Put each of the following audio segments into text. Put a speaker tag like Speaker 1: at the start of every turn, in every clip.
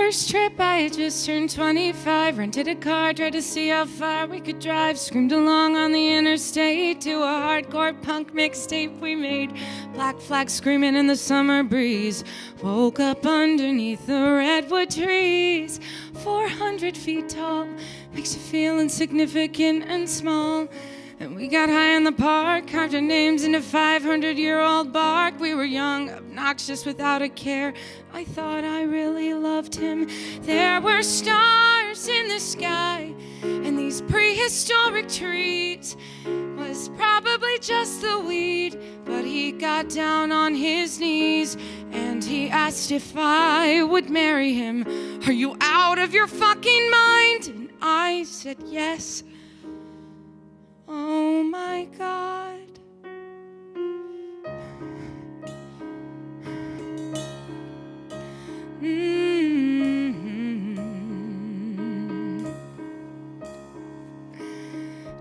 Speaker 1: first trip, I had just turned 25. Rented a car, tried to see how far we could drive. Screamed along on the interstate to a hardcore punk mixtape we made. Black flag screaming in the summer breeze. Woke up underneath the redwood trees. 400 feet tall, makes you feel insignificant and small. And we got high in the park, carved our names into 500-year-old bark. We were young, obnoxious, without a care. I thought I really loved him. There were stars in the sky, and these prehistoric trees was probably just the weed. But he got down on his knees, and he asked if I would marry him. Are you out of your fucking mind? And I said yes. Oh my God.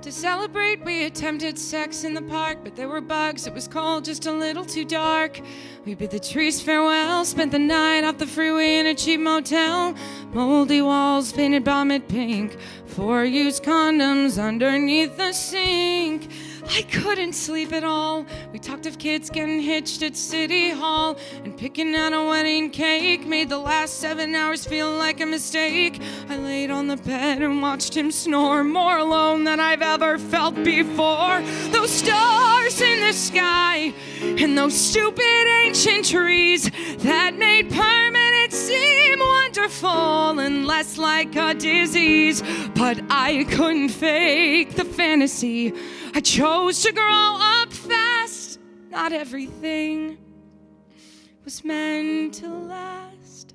Speaker 1: To celebrate, we attempted sex in the park, but there were bugs. It was cold, just a little too dark. We bid the trees farewell, spent the night off the freeway in a cheap motel. Moldy walls painted vomit pink, 4 used condoms underneath the sink. I couldn't sleep at all. We talked of kids getting hitched at City Hall, and picking out a wedding cake made the last 7 hours feel like a mistake. I laid on the bed and watched him snore, more alone than I've ever felt before. Those stars in the sky and those stupid ancient trees that made permanent seem wonderful and less like a disease. But I couldn't fake the fantasy. I chose to grow up fast. Not everything was meant to last.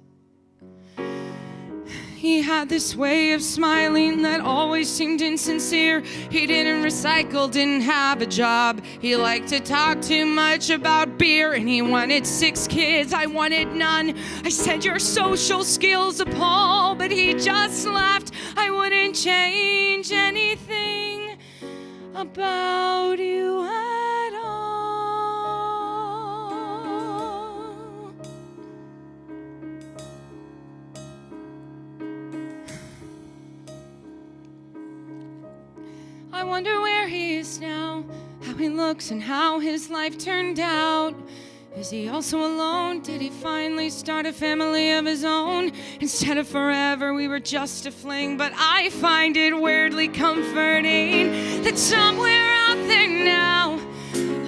Speaker 1: He had this way of smiling that always seemed insincere. He didn't recycle, didn't have a job. He liked to talk too much about beer, and he wanted 6 kids. I wanted none. I said, your social skills appall, but he just laughed. I wouldn't change anything about you at all. I wonder where he is now, how he looks and how his life turned out. Is he also alone? Did he finally start a family of his own? Instead of forever, we were just a fling. But I find it weirdly comforting that somewhere out there now,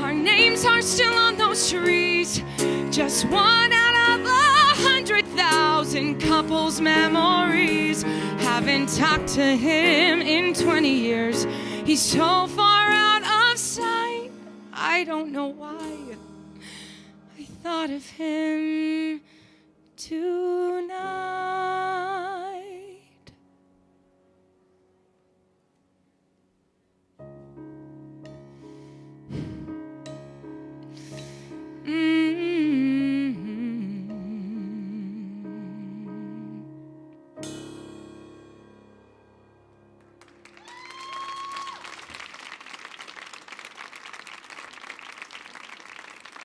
Speaker 1: our names are still on those trees. Just one out of 100,000 couples' memories. Haven't talked to him in 20 years. He's so far out of sight, I don't know why. Thought of him tonight.